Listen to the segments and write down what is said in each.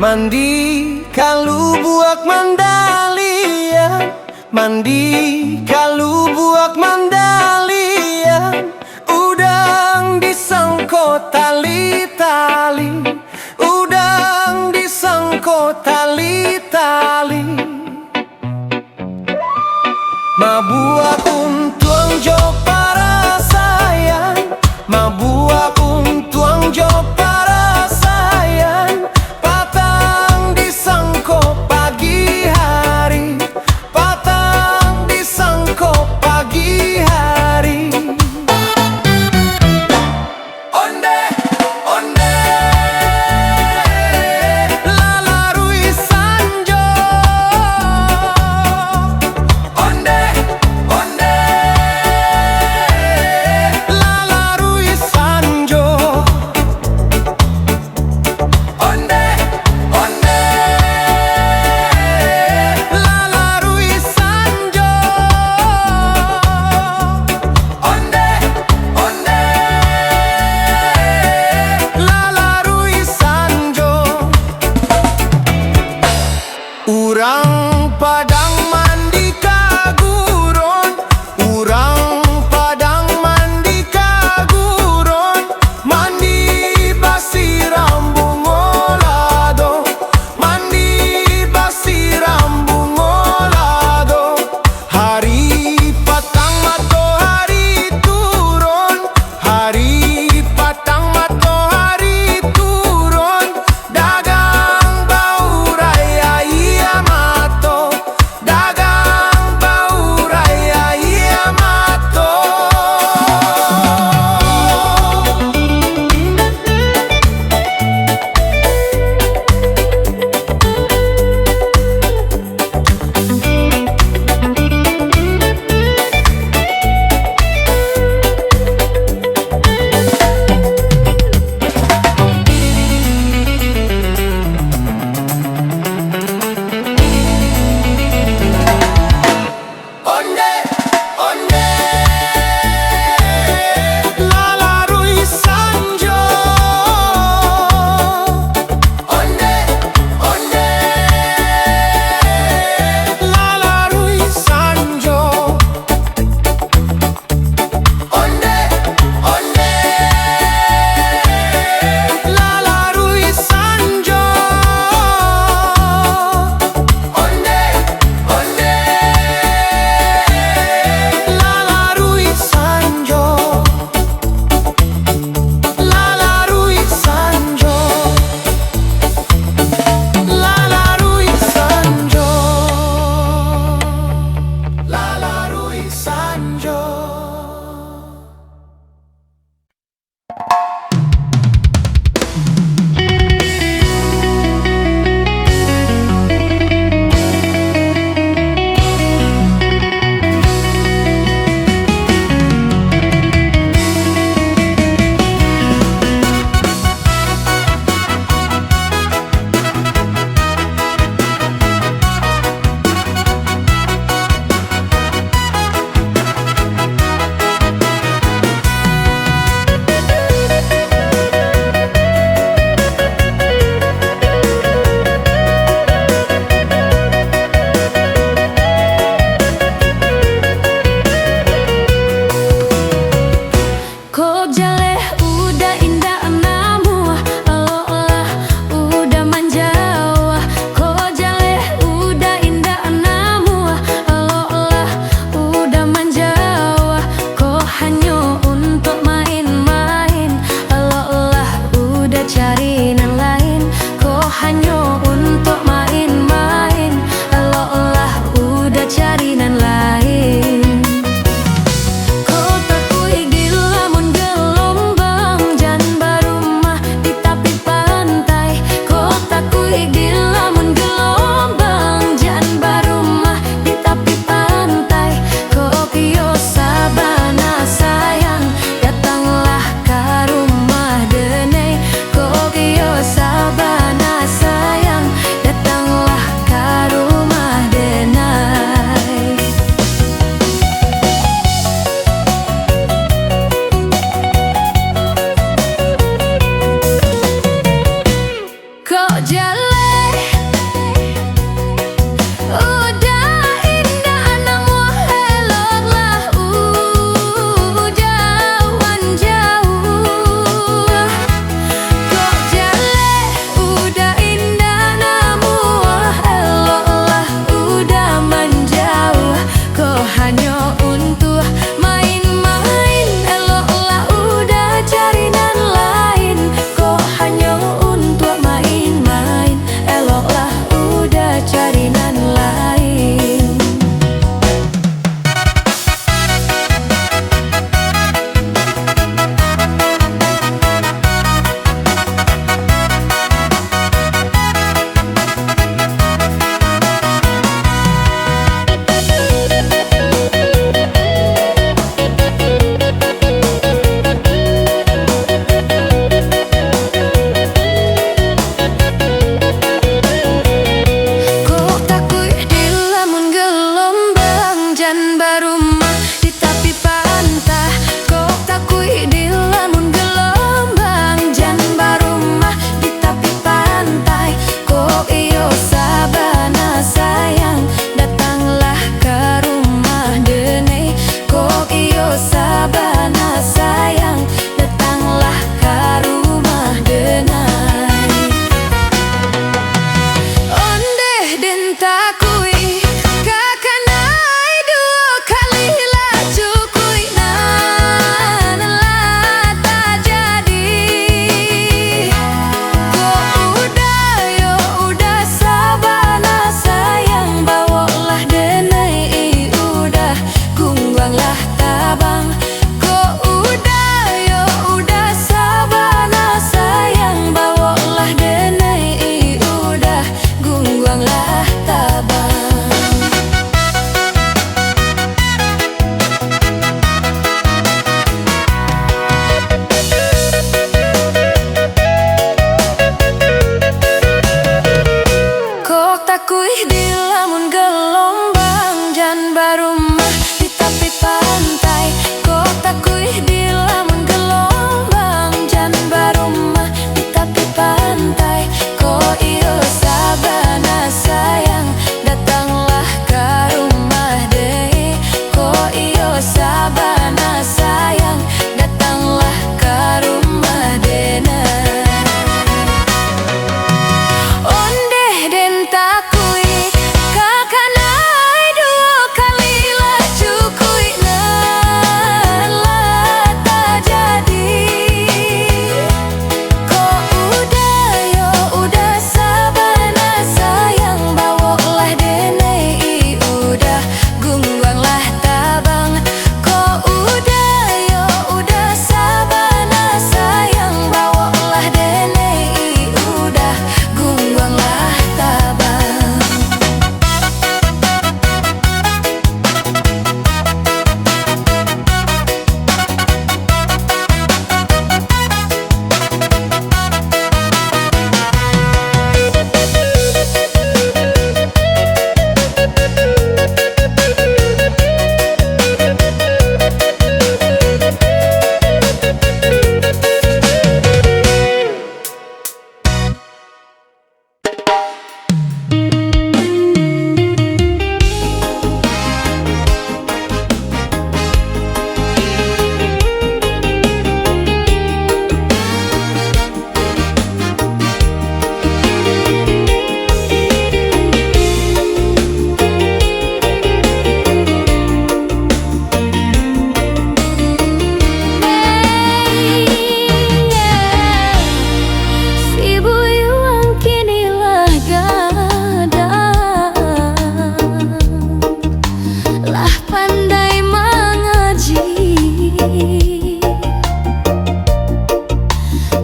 Mandi kalu buak mandalian, mandi kalu buak mandalian. Udang disangko tali-tali, udang disangko tali-tali. Mabuak tuang jo para sayang, mabuak tuang jo para sayang. Patang disangko pagi hari, patang disangko pagi hari.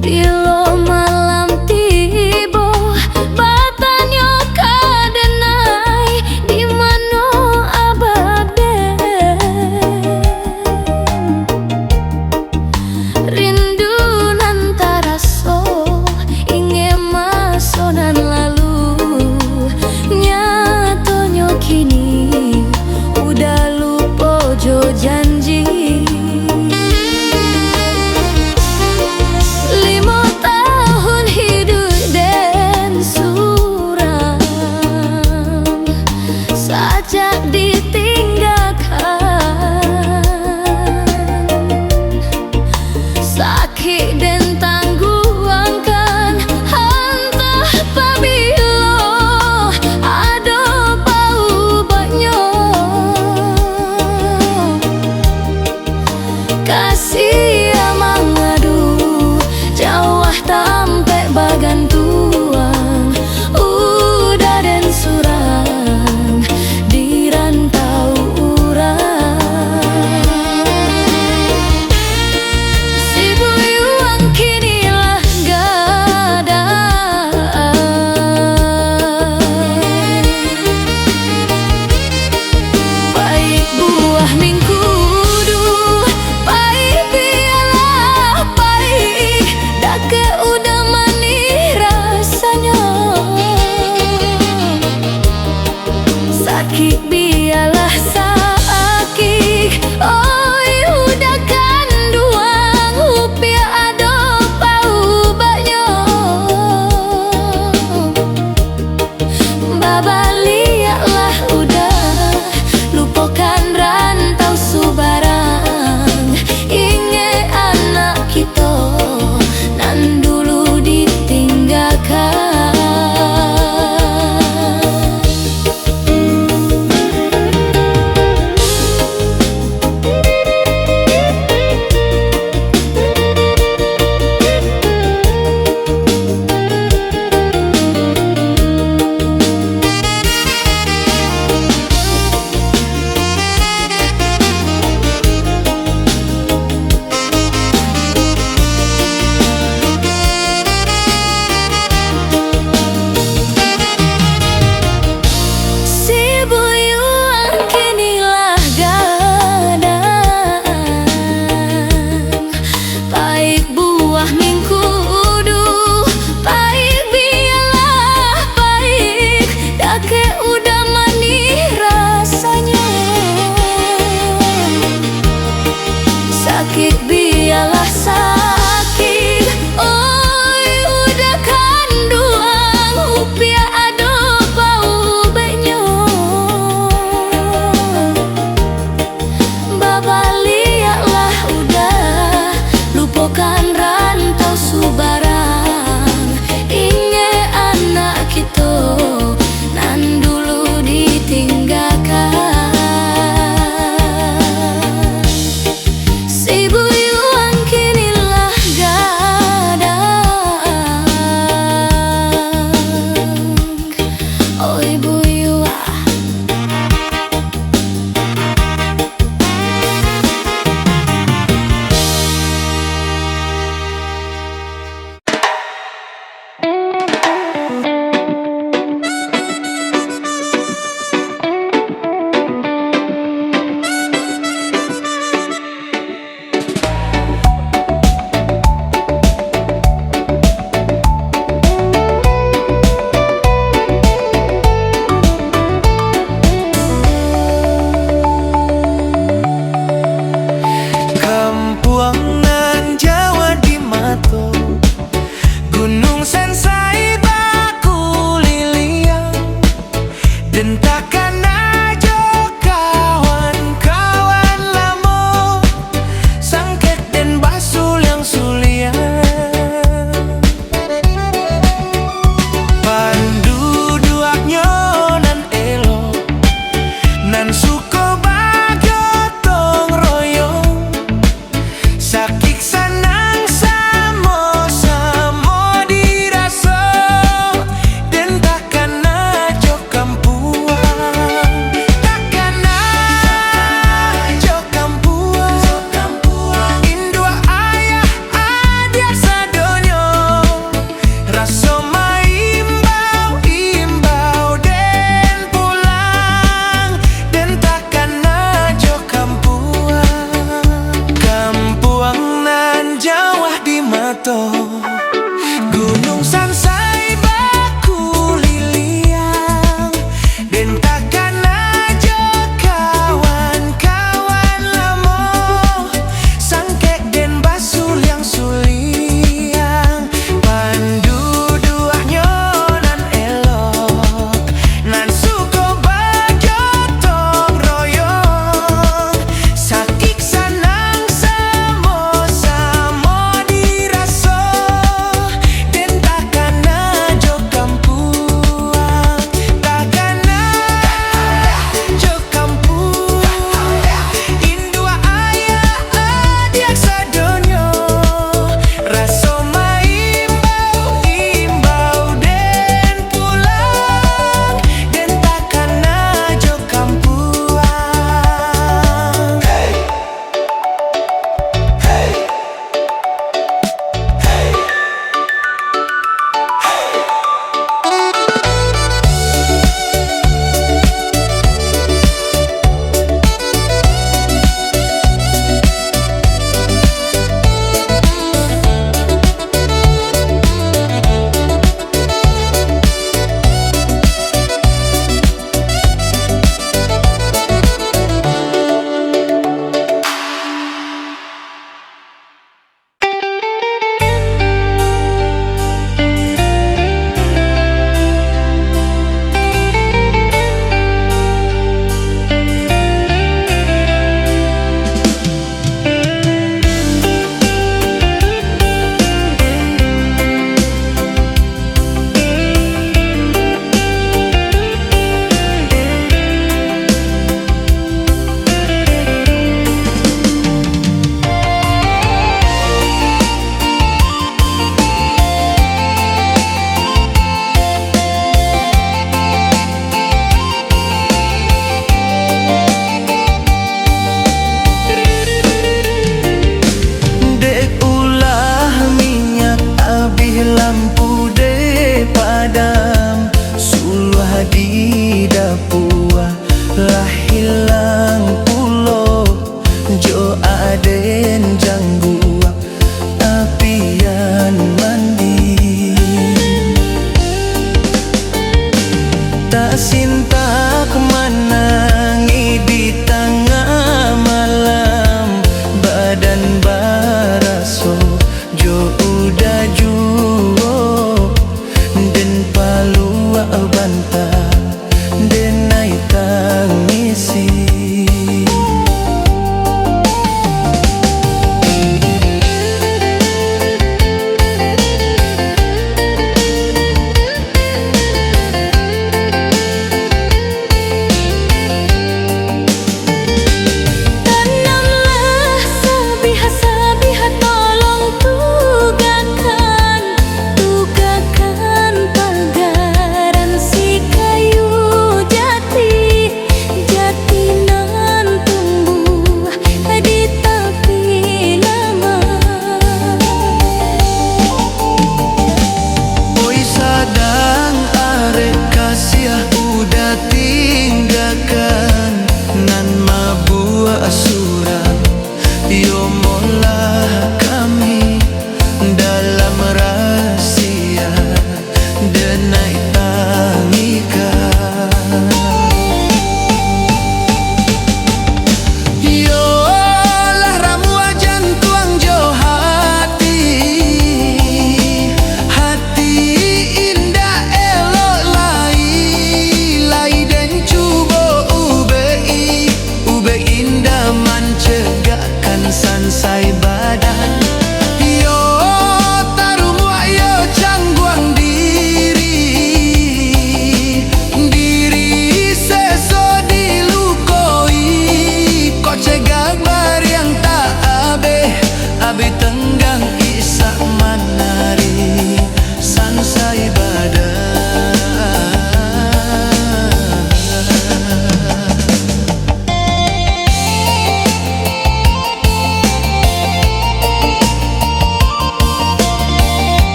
Dilo malam tibo batanyo kadenai di mano abade rindu nantara so inge masonan lalu nyatonyo kini udah lupa jo janji 5 Gunung Sansai baku liliang den takkan aja kawan-kawan lamo sangkek den basul yang suliang pandu duanya nan elok nan suko bajo tong royong sakik sanang samo-samo diraso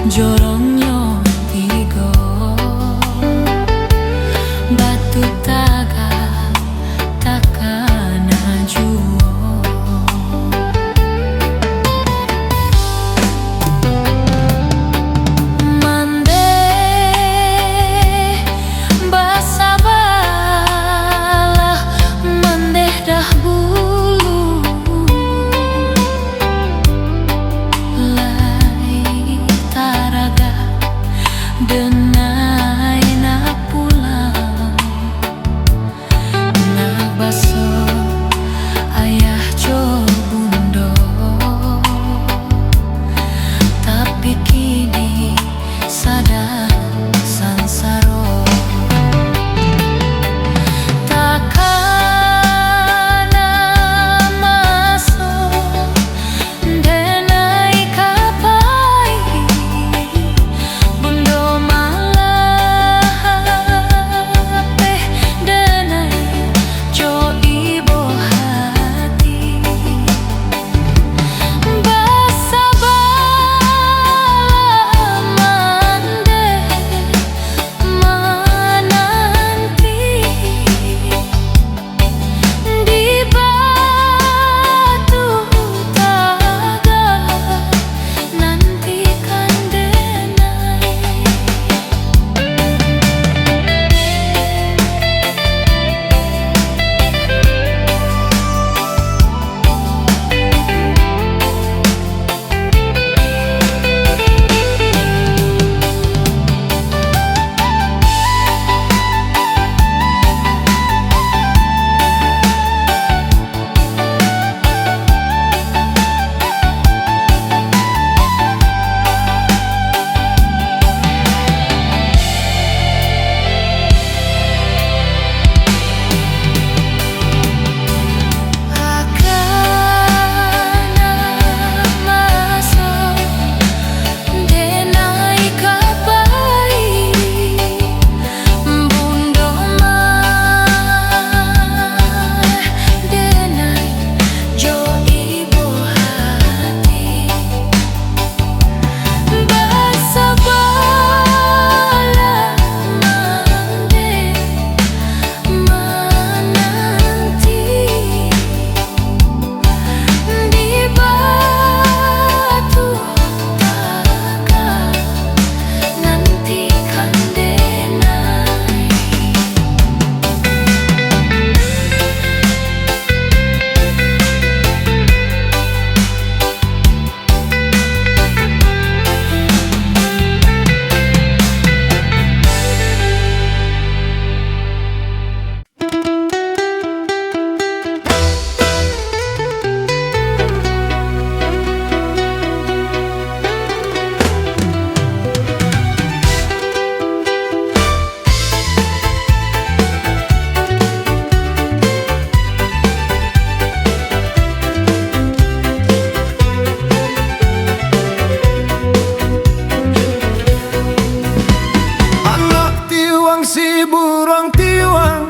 jorongnya tiga batu taga takkan juo mande basabalah mande dah bulu lai taraga denai na pulang na baso ayah jo bundo tapi kini sadar sansaro takkan masuk denai kapai bundo malah peh denai jo ibo hati basabalah mande menanti di batu taga nantikan denai. Si burung tiwang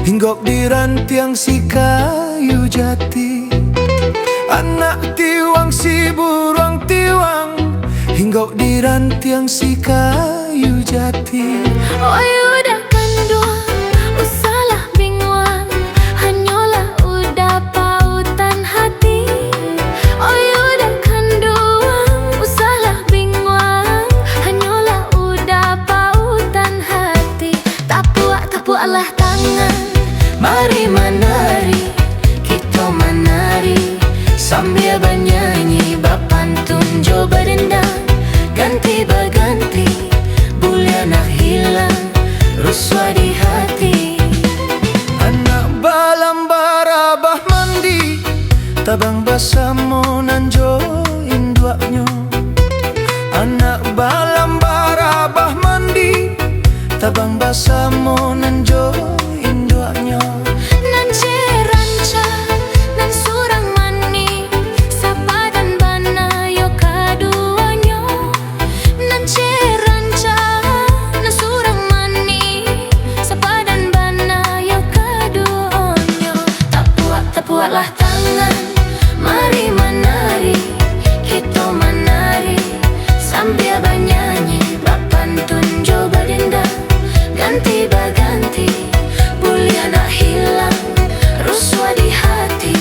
hinggok di rantiang si kayu jati. Anak tiwang si burung tiwang hinggok di rantiang si kayu jati. Oi udah kanduang, usahlah bingung, hanyalah udah pautan hati. Oi udah kanduang, usahlah bingung, hanyalah udah pautan hati. Tapualah tangan, mari menari, kita menari sambil bernyanyi bapantun jo berdendang, ganti berganti bulan nak hilang ruswa di hati. Anak balam barabah mandi tabang basamo nanjo induaknyo. Anak balam barabah mandi tabang basamo nanjo induaknyo. Nan ceranca nan surang mani sapadan bana yo kaduanyo. Nan ceranca nan surang mani sapadan bana yo kaduanyo. Tapualah tangan, mari menari, kita menari sambil bernyanyi, bapantun jo badenda, ganti baganti, bulia nak hilang, ruswa di hati.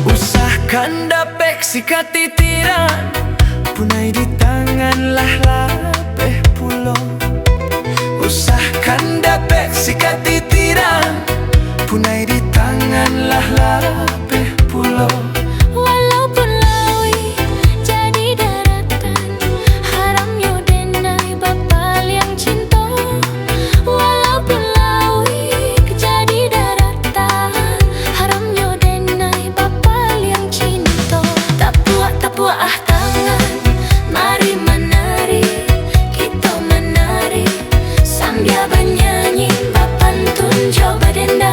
Usahakan dapet sikat titiran, punai di tangan lah lapeh pulo. Usahakan dapet sikat titiran, punai di tangan lah lapeh pulo. Walaupun lawi jadi daratan, haram yo denai bapa liang cinta. Walaupun lawi jadi daratan, haram yo denai bapa liang cinta. Tapuak ah tangan, mari menari, kita menari sambil bernyanyi, bapantun jo badenda,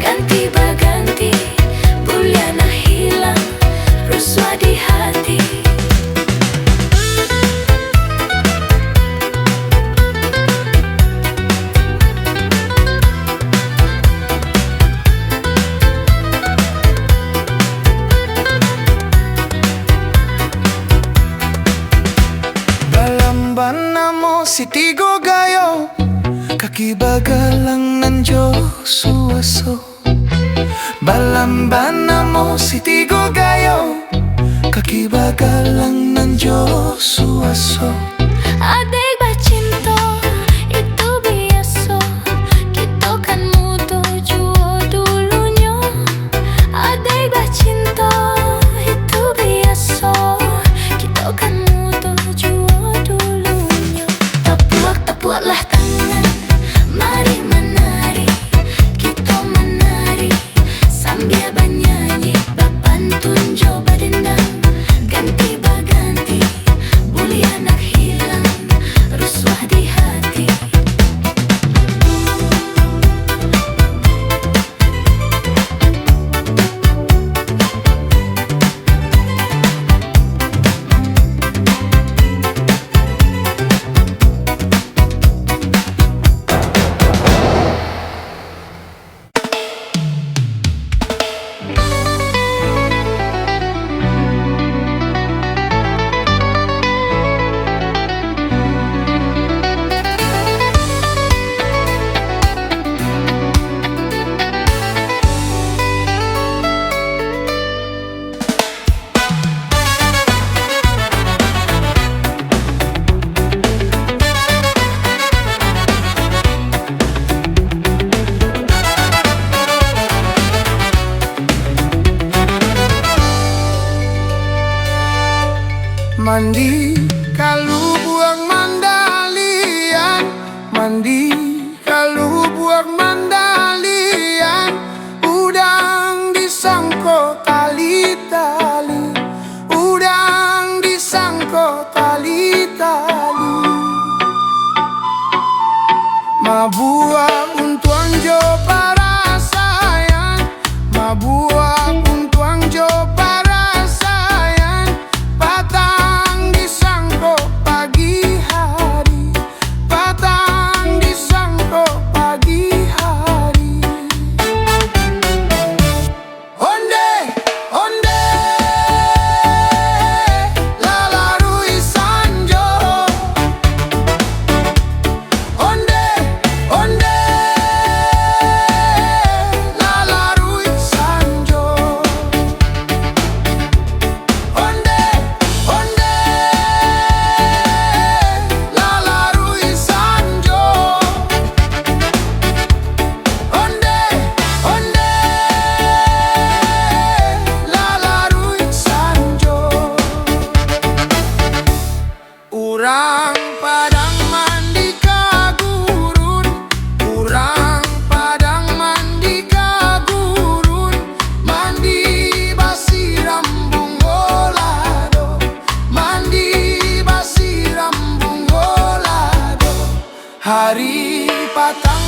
ganti baganti, bulia nak hilang, ruswa di hati. Balamban namo si tigo gayo, kaki bagalang nan jo suaso. Balamban namo si tigo gayo, kaki bagalang nan jo suaso. Adik bacinta itu biasa, kita kan muda jua dulunya. Adik bacinta itu biasa, kita kan muda jua dulunya. Tapuaklah tangan, mari menari, kita menari sambil bernyanyi, bapantun jo badenda, ganti baganti, bulia nak hilang, ruswah di hati. Mandi kalau buang mandalian, mandi kalau buang mandalian, udang disangko tali-tali, udang disangko tali-tali. Mabua untuang jo para sayang, mabua untuang jo para sayang, patang disangko pagi hari, patang disangko pagi hari. Onde, onde, lalarui sanjo. Onde, onde, lalarui sanjo. Onde, onde, lalarui sanjo. Onde, onde, lalarui sanjo. Urang padang mandi kagurun, urang padang mandi kagurun, mandi basi rambung olado, mandi basi rambung olado. Hari patang